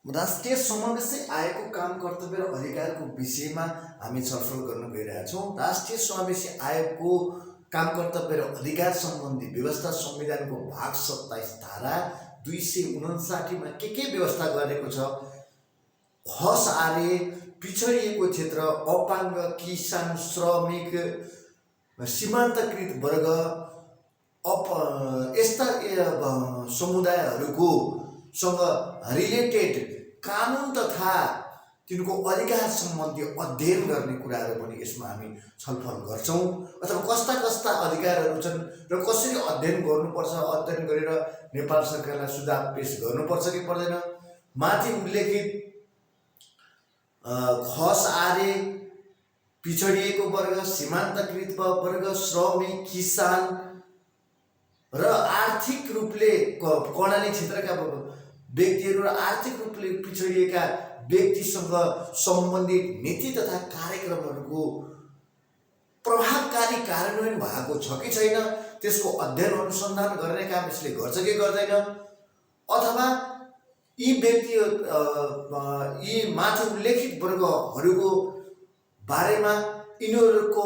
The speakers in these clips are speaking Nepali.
राष्ट्रिय समावेशी आयोगको काम कर्तव्य र अधिकारको विषयमा हामी छलफल गर्न गइरहेका छौँ। राष्ट्रिय समावेशी आयोगको काम कर्तव्य र अधिकार सम्बन्धी व्यवस्था संविधानको भाग 27 धारा 259 मा के व्यवस्था गरेको छ? खस आर्य, पिछडिएको क्षेत्र, अपाङ्ग, किसान, श्रमिक, सीमान्तकृत वर्ग, यस्ता समुदायहरूको सँग रिलेटेड कानुन तथा तिनको अधिकार सम्बन्धी अध्ययन गर्ने कुराहरू पनि यसमा हामी छलफल गर्छौँ। अथवा कस्ता कस्ता अधिकारहरू छन् र कसरी अध्ययन गर्नुपर्छ, अध्ययन गरेर नेपाल सरकारलाई सुझाव पेश गर्नुपर्छ कि पर्दैन। माथि उल्लेखित खस आर्य, पिछडिएको वर्ग, सीमान्तकृत वर्ग, श्रमिक, किसान र आर्थिक रूपले कर्णाली क्षेत्रका व्यक्तिहरू र आर्थिक रूपले पिछडिएका व्यक्तिसँग सम्बन्धित नीति तथा कार्यक्रमहरूको प्रभावकारी कार्यान्वयन भएको छ कि छैन, त्यसको अध्ययन अनुसन्धान गर्ने काम यसले गर्छ कि गर्दैन, अथवा यी व्यक्ति यी माथि उल्लेखित वर्गहरूको बारेमा यिनीहरूको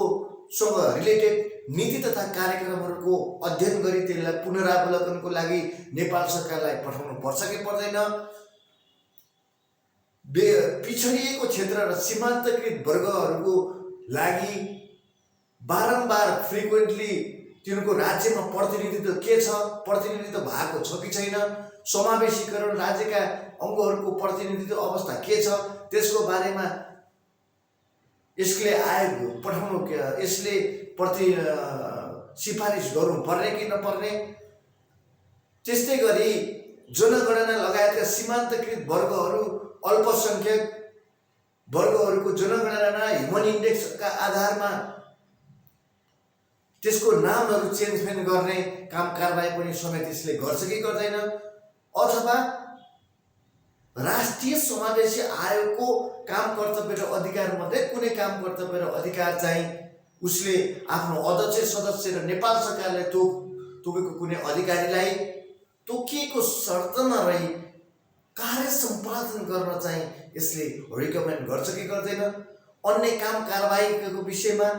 सँग रिलेटेड नीति तथा कार्यक्रमहरूको अध्ययन गरी त्यसलाई पुनरावलोकनको लागि नेपाल सरकारलाई पठाउनु पर्छ कि पर्दैन। पिछडिएको क्षेत्र र सीमान्तकृत वर्गहरूको लागि बारम्बार फ्रिक्वेन्टली तिनको राज्यमा प्रतिनिधित्व के छ, प्रतिनिधित्व भएको छ कि छैन, समावेशीकरण राज्यका अङ्गहरूको प्रतिनिधित्व अवस्था के छ, त्यसको बारेमा यसले आयोग पठाउनु यसले सिफारिस गर्नुपर्ने कि नपर्ने। त्यस्तै गरी जनगणना लगायतका सीमान्तकृत वर्गहरू, अल्पसङ्ख्यक वर्गहरूको जनगणना ह्युमन इन्डेक्सका आधारमा त्यसको नामहरू चेन्जमेन्ट गर्ने काम कारबाही पनि समेत यसले गर्छ कि गर्दैन। अथवा राष्ट्रिय समावेशी आयोगको काम कर्तव्य र अधिकार मध्ये कुनै काम कर्तव्य र अधिकार चाहिँ उसले आफ्नो अध्यक्ष, सदस्य र नेपाल सरकारले तोकेको कुनै अधिकारीलाई तोकिएको शर्तमा रही कार्य सम्पादन गर्न चाहिँ यसले रिकमेन्ड गर्छ कि गर्दैन। अन्य काम कारबाहीको विषयमा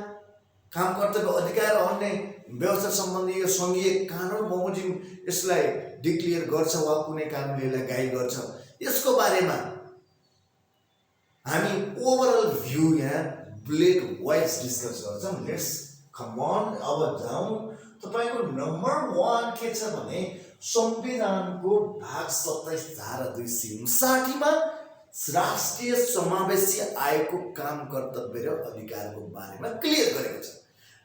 काम कर्तव्य अधिकार र अन्य व्यवस्था सम्बन्धी यो सङ्घीय कानुन बमोजिम यसलाई डिक्लेयर गर्छ वा कुनै कानुनले यसलाई गाइड गर्छ, यसको बारेमा हामी ओभरअल भ्यू यहाँ ब्लेड वाइज डिस्कस गर्छौँ। Let's come on. अब जाउँ तपाईँको नम्बर 1 के छ भने संविधानको भाग 27 धारा 259 मा राष्ट्रिय समावेशी आयोगको काम कर्तव्य र अधिकारको बारेमा क्लियर गरेको छ।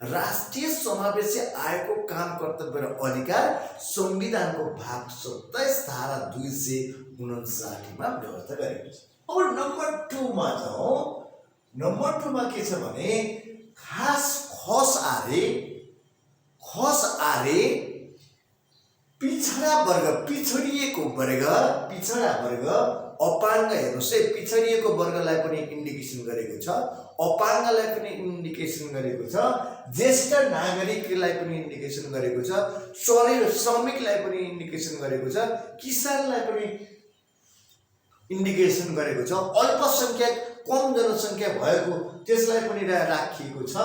राष्ट्रिय समावेशी आयोगको काम कर्तव्य र अधिकार संविधानको भाग 27 धारा 259 मा व्यवस्था गरेको छ। अब नम्बर 2 मा जाउँ। नम्बर 2 मा के छ भने खस आर्य, पिछडा वर्ग, पिछडिएको वर्ग, अपाङ्ग, हेर्नुहोस् है, पिछडिएको वर्गलाई पनि इन्डिकेसन गरेको छ, अपाङ्गलाई पनि इन्डिकेसन गरेको छ, ज्येष्ठ नागरिकलाई पनि इन्डिकेसन गरेको छ, श्रमिकलाई पनि इन्डिकेसन गरेको छ, किसानलाई पनि इन्डिकेसन गरेको छ, अल्पसङ्ख्यक कम जनसङ्ख्या भएको त्यसलाई पनि राखिएको छ,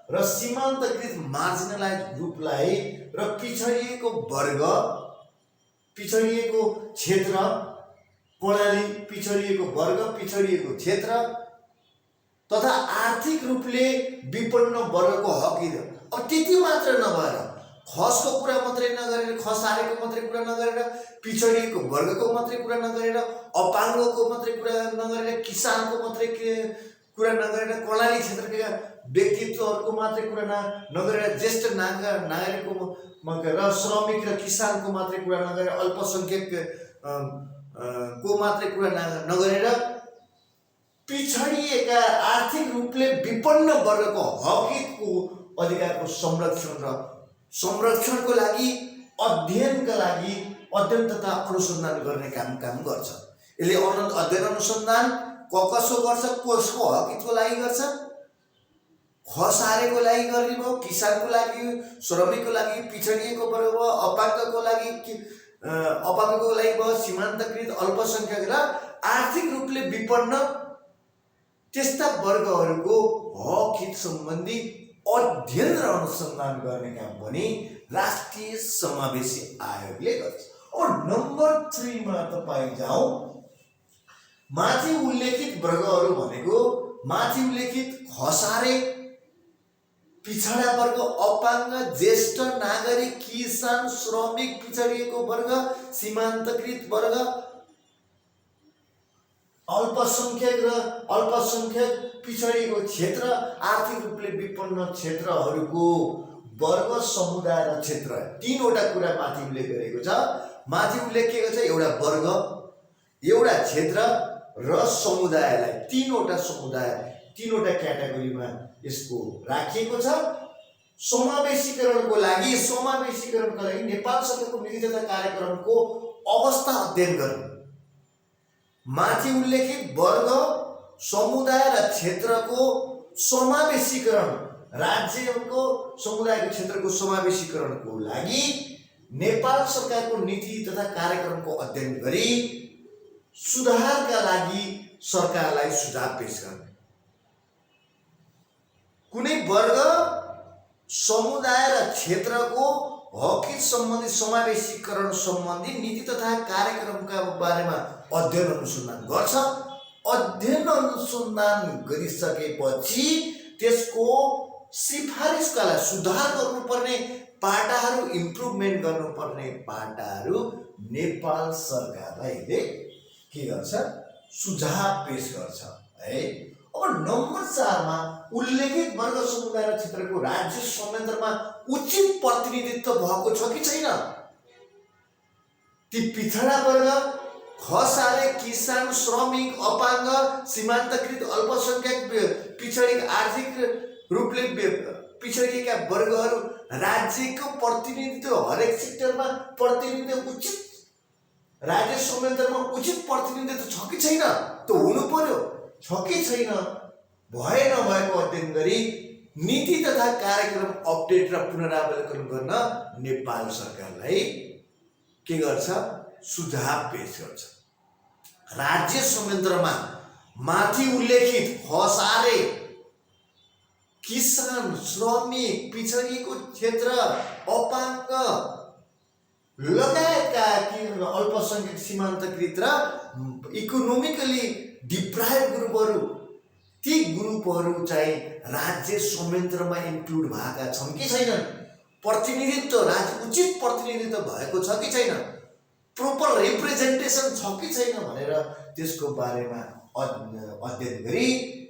र सीमान्तकृत मार्जिनलाइज ग्रुपलाई र पिछडिएको वर्ग, पिछडिएको क्षेत्र प्रणाली, पिछडिएको वर्ग, पिछडिएको क्षेत्र तथा आर्थिक रूपले विपन्न वर्गको हक। अब त्यति मात्र नभएर खसको कुरा मात्रै नगरेर, खस आर्यको मात्रै कुरा नगरेर, पिछडिएको वर्गको मात्रै कुरा नगरेर, अपाङ्गको मात्रै कुरा नगरेर, किसानको मात्रै कुरा नगरेर, कर्णाली क्षेत्रका व्यक्तित्वहरूको मात्रै कुरा नगरेर, ज्येष्ठ नागरिकको र श्रमिक र किसानको मात्रै कुरा नगरेर, अल्पसङ्ख्यक को मात्रै कुरा नगरेर पिछडिएका आर्थिक रूपले विपन्न वर्गको हकको अधिकारको संरक्षणको लागि अध्ययन तथा अनुसन्धान गर्ने काम गर्छ। यसले अध्ययन अनुसन्धान कसो गर्छ, कसको हकको लागि गर्छ? खस आर्यको लागि गर्ने भयो, किसानको लागि, श्रमिकको लागि, पिछडिएको वर्ग भयो, अपाङ्गको लागि भयो, सीमान्तकृत, अल्पसङ्ख्यक र आर्थिक रूपले विपन्न त्यस्ता वर्गहरूको हक हित सम्बन्धी अध्ययन र अनुसन्धान गर्ने काम पनि राष्ट्रिय समावेशी आयोगले गर्छ। अब नम्बर 3 मा तपाईं जाउँ। माथि उल्लेखित वर्गहरू भनेको माथि उल्लेखित खसारे, पिछडा वर्ग, अपाङ्ग, ज्येष्ठ नागरिक, किसान, श्रमिक, पिछडिएको वर्ग, सीमान्तकृत वर्ग, अल्पसंख्यक र अल्पसंख्यक, पिछडिएको क्षेत्र, आर्थिक रूपले विपन्न क्षेत्रहरूको वर्ग, समुदाय र क्षेत्र, तीनवटा कुरा माथि उल्लेख गरेको छ। माथि उल्लेख गरेको छ एउटा वर्ग, एउटा क्षेत्र र समुदायलाई, तीनवटा समुदाय, तीनवटा क्याटेगोरीमा यसको राखिएको छ। समावेशीकरणको लागि नेपाल सरकारको नीति तथा कार्यक्रमको अवस्था अध्ययन गर्नु, माथि उल्लेखित वर्ग, समुदाय र क्षेत्रको समावेशीकरण, राज्यको समुदायको क्षेत्रको समावेशीकरणको लागि नेपाल सरकारको नीति तथा कार्यक्रमको अध्ययन गरी सुधारका लागि सरकारलाई सुझाव पेश गर्ने। कुनै वर्ग, समुदाय र क्षेत्रको हक सम्बन्धी समावेशीकरण सम्बन्धी नीति तथा कार्यक्रमका बारेमा अध्ययन अनुसन्धान गर्छ। अध्ययन अनुसन्धान गरिसकेपछि त्यसको सिफारिसका लागि सुधार गर्नुपर्ने पाटाहरू, इम्प्रुभमेन्ट गर्नुपर्ने पाटाहरू नेपाल सरकारले के गर्छ? सुझाव पेश गर्छ है। अब नम्बर 4 मा उल्लेखित वर्ग, समुदाय र क्षेत्रको राज्य संयन्त्रमा उचित प्रतिनिधित्व भएको छ कि छैन? ती पिछडा वर्ग, खसारे, किसान, श्रमिक, अपाङ्ग, सीमान्तकृत, अल्पसंख्यक, पिछडिएका, आर्थिक रूपले पिछडिएका वर्गहरू राज्यको प्रतिनिधित्व, हरेक सेक्टरमा प्रतिनिधित्व उचित, राज्य संयन्त्रमा उचित प्रतिनिधित्व छ कि छैन? त्यो हुनु पर्यो। छ कि छैन भए नभएको अध्ययन गरी नीति तथा कार्यक्रम अपडेट र पुनरावलोकन गर्न नेपाल सरकारलाई के गर्छ? सुझाव पेश गर्छ। राज्य संयन्त्रमा माथि उल्लेखित खसारे, किसान, श्रमिक, पिछडिएको क्षेत्र, अपाङ्ग लगायतका अल्पसंख्यक, सीमान्तकृत र इकोनोमिकली डिप्राइभ ग्रुपहरू, ती ग्रुपहरू चाहिँ राज्य संयन्त्रमा इन्क्लुड भएका छन् कि छैनन्? प्रतिनिधित्व, राज्य उचित प्रतिनिधित्व भएको छ कि छैन? प्रोपर रिप्रेजेन्टेसन छ कि छैन भनेर त्यसको बारेमा अध्ययन गरी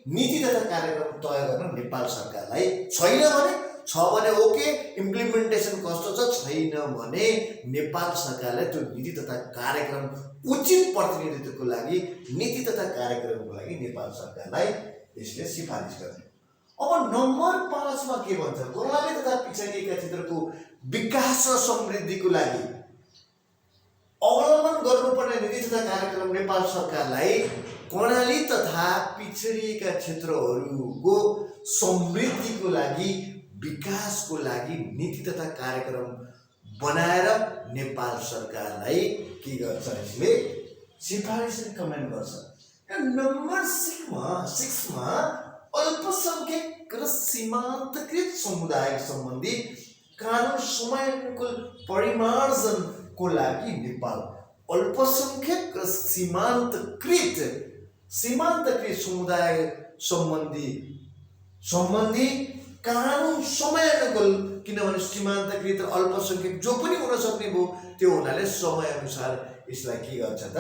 नीति तथा कार्यक्रम तय गर्न नेपाल सरकारलाई, छैन भने छ भने ओके, इम्प्लिमेन्टेसन कस्तो छ, छैन भने नेपाल सरकारले त्यो नीति तथा कार्यक्रम उचित प्रतिनिधित्वको लागि, नीति तथा कार्यक्रमको लागि नेपाल सरकारलाई यसले सिफारिस गर्ने। अब नम्बर 5 मा के भन्छ? कर्णाली तथा पिछडिएका क्षेत्रको विकास र समृद्धिको लागि अवलम्बन गर्नुपर्ने नीति तथा कार्यक्रम नेपाल सरकारलाई कर्णाली तथा पिछडिएका क्षेत्रहरूको समृद्धिको लागि, विकासको लागि नीति तथा कार्यक्रम बनाएर नेपाल सरकारलाई के गर्छ? यसले सिफारिस रिकमेन्ड गर्छ। नम्बर 6 मा अल्पसंख्यक र सीमान्तकृत समुदाय सम्बन्धी कानुन समयानुकूल परिमार्जनको लागि नेपाल अल्पसंख्यक र सीमान्तकृत समुदाय सम्बन्धी कानुन समयानुकूल, किनभने सीमान्तकृत र अल्पसंख्यक जो पनि हुन सक्ने भयो, त्यो हुनाले समयअनुसार यसलाई के गर्छ त?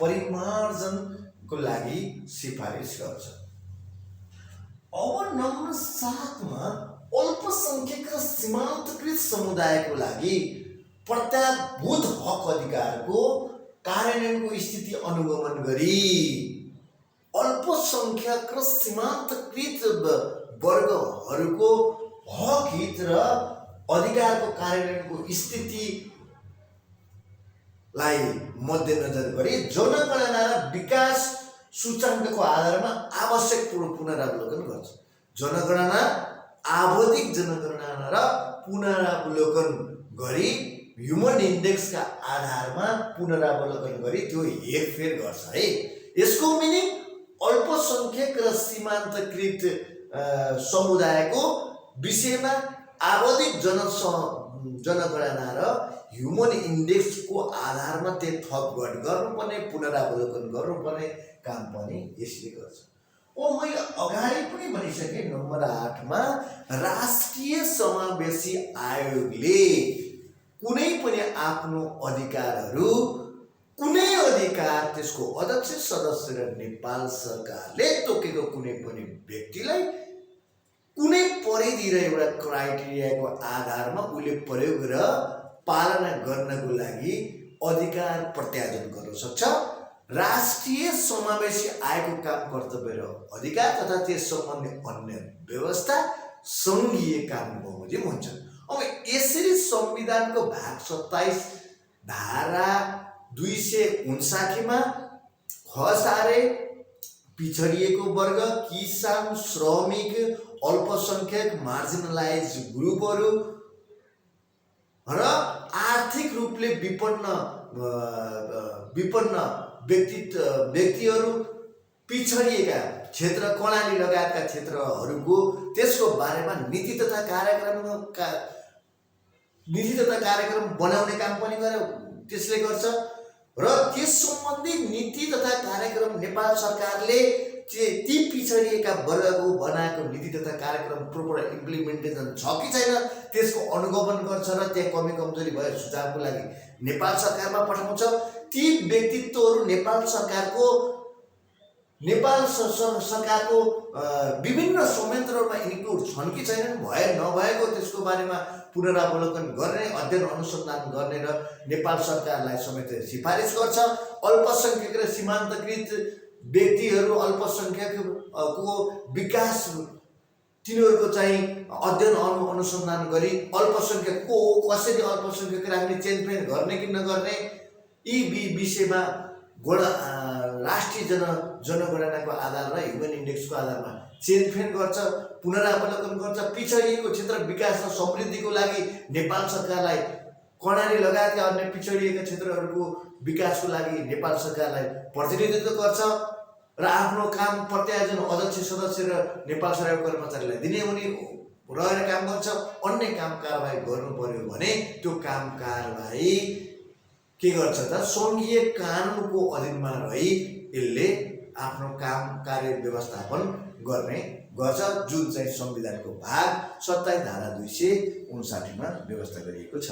परिमार्जनको लागि सिफारिस गर्छ। अब नम्बर 7 मा अल्पसंख्यक र सीमान्तकृत समुदायको लागि प्रत्याभूत हक अधिकारको कार्यान्वयनको स्थिति अनुगमन गरी अल्पसंख्यक र सीमान्तकृत वर्गहरूको हक हित र अधिकारको कार्यान्वयनको स्थितिलाई मध्यनजर गरी जनगणना र विकास सूचाङ्कको आधारमा आवश्यक पुनरावलोकन गर्छ। जनगणना, आवधिक जनगणना र पुनरावलोकन गरी ह्युमन इन्डेक्सका आधारमा पुनरावलोकन गरी त्यो हेरफेर गर्छ है। यसको मिनिङ अल्पसंख्यक र सीमान्तकृत समुदायको विषयमा आवधिक जनगणना र ह्युमन इन्डेक्सको आधारमा त्यही थपघट गर्नुपर्ने पुनरावलोकन गर्नुपर्ने काम पनि यसले गर्छ। मैले अगाडि पनि भनिसकेँ, नम्बर 8 मा राष्ट्रिय समावेशी आयोगले कुनै पनि आफ्नो अधिकारहरू, कुनै अधिकार त्यसको अध्यक्ष, सदस्य र नेपाल सरकारले तोकेको कुनै पनि व्यक्तिलाई कुनै परिधि र एउटा क्राइटेरियाको आधारमा उसले प्रयोग र पालना गर्नको लागि अधिकार प्रत्यार्जन गर्न सक्छ। राष्ट्रिय समावेशी आयोगको काम, कर्तव्य र अधिकार तथा त्यस सम्बन्धी अन्य व्यवस्था सङ्घीय कानुन बमोजिम हुन्छन्। अब यसरी संविधानको भाग 27 धारा 259 मा खसारे पिछडिएको वर्ग, किसान, श्रमिक, अल्पसंख्यक, मार्जिनलाइज ग्रुपहरू र आर्थिक रूपले विपन्न व्यक्तिहरू, पिछडिएका क्षेत्र, कर्णाली लगायतका क्षेत्रहरूको त्यसको बारेमा नीति तथा कार्यक्रम बनाउने काम पनि त्यसले गर्छ र त्यस सम्बन्धी नीति तथा कार्यक्रम नेपाल सरकारले ती पिछडिएका वर्गको बनाएको नीति तथा कार्यक्रम प्रोपर इम्प्लिमेन्टेसन छ कि छैन त्यसको अनुगमन गर्छ र त्यहाँ कमी कमजोरी भए सुझावको लागि नेपाल सरकारमा पठाउँछ। ती व्यक्तित्वहरू नेपाल सरकारको विभिन्न संयन्त्रहरूमा इन्क्लुड छन् कि छैनन्, नभएको त्यसको बारेमा पुनरावलोकन गर्ने, अध्ययन अनुसन्धान गर्ने र नेपाल सरकारलाई समेत सिफारिस गर्छ। अल्पसंख्यक र सीमान्तकृत व्यक्तिहरू, अल्पसंख्यकको विकास, तिनीहरूको चाहिँ अध्ययन अनुसन्धान गरी अल्पसंख्यक को हो, कसरी अल्पसंख्यक राख्ने, चेनफेन गर्ने कि नगर्ने, यी विषयमा राष्ट्रिय जनगणनाको आधार र ह्युमन इन्डेक्सको आधारमा चेनफेन गर्छ, पुनरावलोकन गर्छ। पिछडिएको क्षेत्र विकास र समृद्धिको लागि नेपाल सरकारलाई, कर्णाली लगायतका अन्य पिछडिएका क्षेत्रहरूको विकासको लागि नेपाल सरकारलाई प्रतिनिधित्व गर्छ र आफ्नो काम प्रत्यार्जन अध्यक्ष, सदस्य र नेपाल सरकारको कर्मचारीलाई दिने हुने रहेर काम गर्छ। अन्य काम कारबाही गर्नु पर्यो भने त्यो काम कारबाही के गर्छ त सङ्घीय कानुनको अधीनमा रही यसले आफ्नो काम कार्य व्यवस्थापन गर्ने गर्छ, जुन चाहिँ संविधानको भाग 27 धारा 259 मा व्यवस्था गरिएको छ।